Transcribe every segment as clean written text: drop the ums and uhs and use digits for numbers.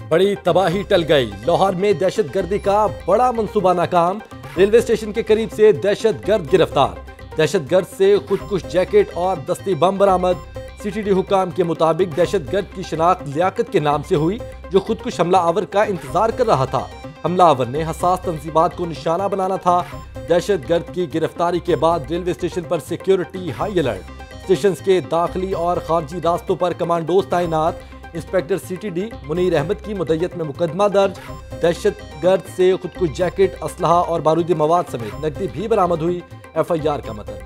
بڑی تباہی ٹل گئی، لاہور میں دہشت گردی کا بڑا منصوبہ ناکام، ریلوے اسٹیشن کے قریب سے دہشت گرد گرفتار، دہشت گرد سے خودکش جیکٹ اور دستی بم برآمد۔ سی ٹی ڈی حکام کے مطابق دہشت گرد کی شناخت لیاقت کے نام سے ہوئی، جو خودکش حملہ آور کا انتظار کر رہا تھا۔ حملہ آور نے حساس تنصیبات کو نشانہ بنانا تھا۔ دہشت گرد کی گرفتاری کے بعد ریلوے اسٹیشن پر سیکیورٹی ہائی الرٹ، اسٹیشنز کے داخلی اور خارجی راستوں پر کمانڈوز تعینات۔ Inspector C T D Munir Ahmed کی مدعیت میں مقدمہ درج۔ دہشت گرد سے خودکش جیکٹ، اسلحہ اور بارودی مواد سمیت نقدی بھی برآمد ہوئی۔ ایف آئی آر کا متن۔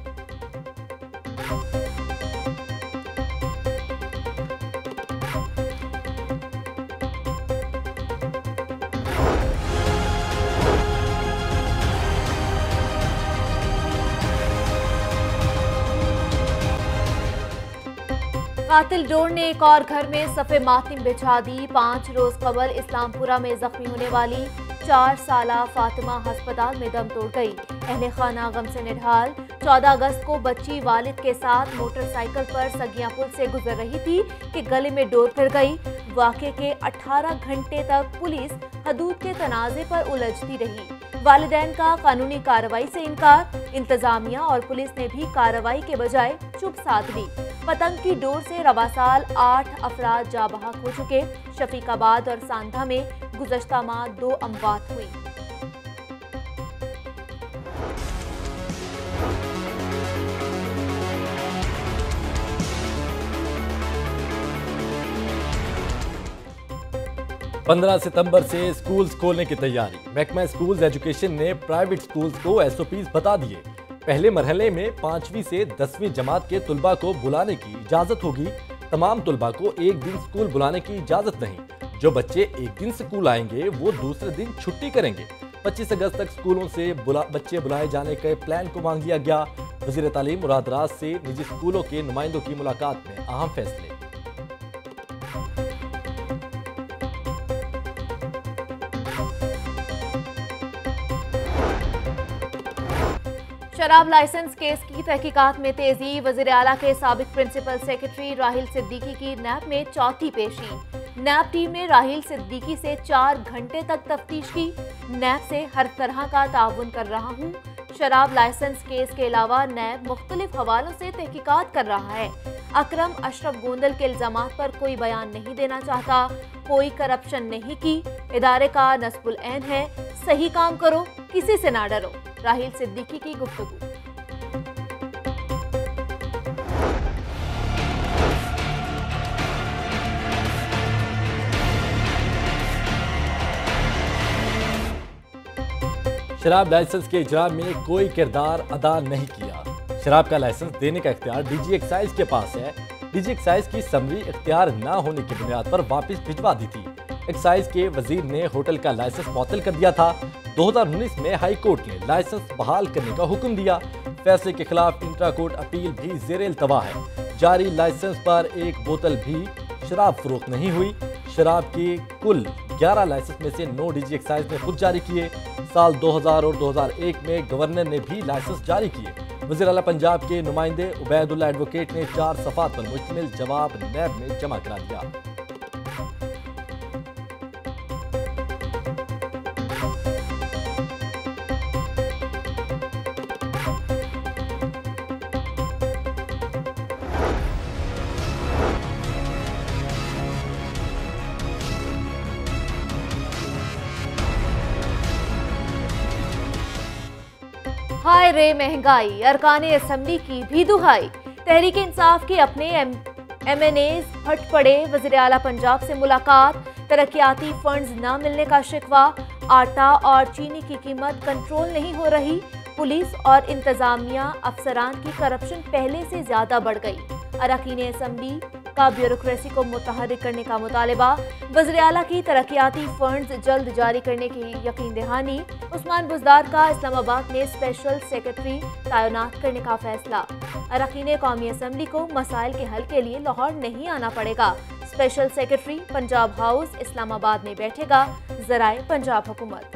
قاتل ڈور نے ایک اور گھر میں صف ماتم بچھا دی۔ 5 روز قبل اسلام پورہ میں زخمی ہونے والی 4 سالہ فاطمہ ہسپتال میں دم توڑ گئی۔ اہل خانہ غم سے نڈھال۔ 14 اگست کو بچی والد کے ساتھ موٹر سائیکل پر سگیاں پل سے گزر رہی تھی کہ گلے میں ڈور پڑ گئی۔ واقعے کے 18 گھنٹے تک پولیس حدود کے تنازع پر الجھتی رہی۔ والدین کا قانونی کارروائی سے انکار۔ انتظامیہ اور پولیس نے بھی کارروائی کے بجائے چپ سادھ لی۔ پتنگ کی ڈور سے رواں سال 8 افراد جاں بحق ہو چکے۔ شفیق آباد اور ساندھا میں گزشتہ ماہ 2 اموات ہوئی۔ پندرہ ستمبر سے اسکولز کھولنے کی تیاری۔ محکمہ اسکولز ایجوکیشن نے پرائیویٹ اسکولز کو ایس او پیز بتا دیے۔ پہلے مرحلے میں 5ویں سے 10ویں جماعت کے طلباء کو بلانے کی اجازت ہوگی۔ تمام طلباء کو ایک دن اسکول بلانے کی اجازت نہیں۔ جو بچے ایک دن اسکول آئیں گے وہ دوسرے دن چھٹی کریں گے۔ 25 اگست تک اسکولوں سے بچے بلائے جانے کے پلان کو مانگ لیا گیا۔ وزیر تعلیم مراد راز سے نجی اسکولوں کے نمائندوں کی ملاقات میں اہم فیصلے۔ شراب لائسنس کیس کی تحقیقات میں تیزی۔ وزیر اعلیٰ کے سابق پرنسپل سیکرٹری راحیل صدیقی کی نیب میں چوتھی پیشی۔ نیب ٹیم نے راحیل صدیقی سے 4 گھنٹے تک تفتیش کی۔ نیب سے ہر طرح کا تعاون کر رہا ہوں۔ شراب لائسنس کیس کے علاوہ نیب مختلف حوالوں سے تحقیقات کر رہا ہے۔ اکرم اشرف گوندل کے الزامات پر کوئی بیان نہیں دینا چاہتا۔ کوئی کرپشن نہیں کی، ادارے کا نصب العین ہے۔ صحیح کام کرو، کسی سے نہ ڈرو۔ راحیل صدیقی کی گفتگو۔ شراب لائسنس کے اجرا میں کوئی کردار ادا نہیں کیا۔ شراب کا لائسنس دینے کا اختیار ڈی جی ایکسائز کے پاس ہے۔ ڈی جی ایکسائز کی سمری اختیار نہ ہونے کی بنیاد پر واپس بھجوا دی تھی۔ ایکسائز کے وزیر نے ہوٹل کا لائسنس معطل کر دیا تھا۔ 2019 میں ہائی کورٹ نے لائسنس بحال کرنے کا حکم دیا۔ فیصلے کے خلاف انٹرا کورٹ اپیل بھی زیر التوا ہے۔ جاری لائسنس پر ایک بوتل بھی شراب فروخت نہیں ہوئی۔ شراب کے کل 11 لائسنس میں سے 9 ڈی جی ایکسائز نے خود جاری کیے۔ سال 2000 اور 2001 میں گورنر نے بھی لائسنس جاری کیے۔ وزیر اعلیٰ پنجاب کے نمائندے عبید اللہ ایڈوکیٹ نے 4 صفحات پر مشتمل جواب نیب میں جمع کرا دیا۔ ہائے رے مہنگائی، ارکان اسمبلی کی بھی دہائی۔ تحریک انصاف کے اپنے ایم این ایز پھٹ پڑے۔ وزیر اعلیٰ پنجاب سے ملاقات۔ ترقیاتی فنڈز نہ ملنے کا شکوہ۔ آٹا اور چینی کی قیمت کنٹرول نہیں ہو رہی۔ پولیس اور انتظامیہ افسران کی کرپشن پہلے سے زیادہ بڑھ گئی۔ اراکین اسمبلی کا بیوروکریسی کو متحرک کرنے کا مطالبہ۔ وزیر اعلیٰ کی ترقیاتی فنڈز جلد جاری کرنے کی یقین دہانی۔ عثمان بزدار کا اسلام آباد میں اسپیشل سیکرٹری تعینات کرنے کا فیصلہ۔ اراکین قومی اسمبلی کو مسائل کے حل کے لیے لاہور نہیں آنا پڑے گا۔ اسپیشل سیکرٹری پنجاب ہاؤس اسلام آباد میں بیٹھے گا۔ ذرائع پنجاب حکومت۔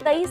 23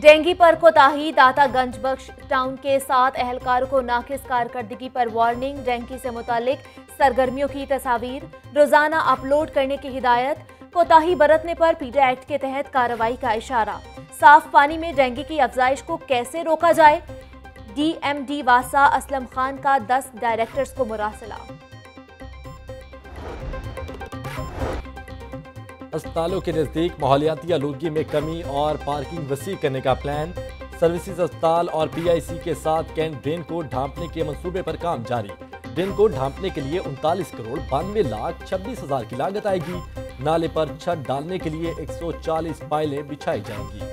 ڈینگی پر کوتاہی، داتا گنج بخش ٹاؤن کے 7 اہلکاروں کو ناقص کارکردگی پر وارننگ، ڈینگی سے متعلق سرگرمیوں کی تصاویر روزانہ اپلوڈ کرنے کی ہدایت، کوتاہی برتنے پر پیٹا ایکٹ کے تحت کارروائی کا اشارہ، صاف پانی میں ڈینگی کی افزائش کو کیسے روکا جائے، ڈی ایم ڈی واسا اسلم خان کا 10 ڈائریکٹرز کو مراسلہ۔ اسپتالوں کے نزدیک ماحولیاتی آلودگی میں کمی اور پارکنگ وسیع کرنے کا پلان، سروسز اسپتال اور پی آئی سی کے ساتھ کینٹ ڈرین کو ڈھانپنے کے منصوبے پر کام جاری، ڈرین کو ڈھانپنے کے لیے 39 کروڑ 92,26,000 کی لاگت آئے گی، نالے پر چھت ڈالنے کے لیے 140 پائلیں بچھائی جائیں گی۔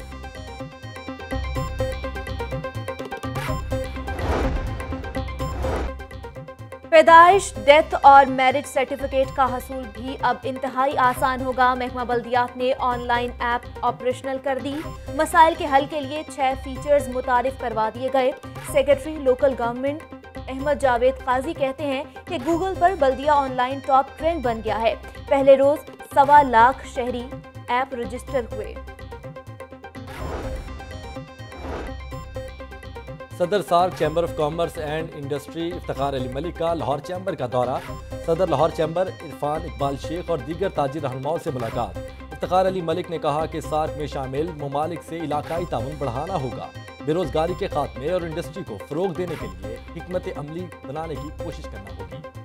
پیدائش، ڈیتھ اور میرج سرٹیفکیٹ کا حصول بھی اب انتہائی آسان ہوگا، محکمہ بلدیات نے آن لائن ایپ آپریشنل کر دی، مسائل کے حل کے لیے 6 فیچرز متعارف کروا دیے گئے۔ Secretary local government Ahmed Javed Qazi کہتے ہیں کہ گوگل پر بلدیہ آن لائن ٹاپ ٹرینڈ بن گیا ہے، پہلے روز 1.25 لاکھ شہری ایپ رجسٹر ہوئے۔ صدر SAARC chamber of commerce and industry Iftikhar Ali Malik کا لاہور چیمبر کا دورہ، صدر لاہور چیمبر عرفان اقبال شیخ اور دیگر تاجر رہنماؤں سے ملاقات۔ افتخار علی ملک نے کہا کہ سارک میں شامل ممالک سے علاقائی تعاون بڑھانا ہوگا، بے روزگاری کے خاتمے اور انڈسٹری کو فروغ دینے کے لیے حکمت عملی بنانے کی کوشش کرنا ہوگی۔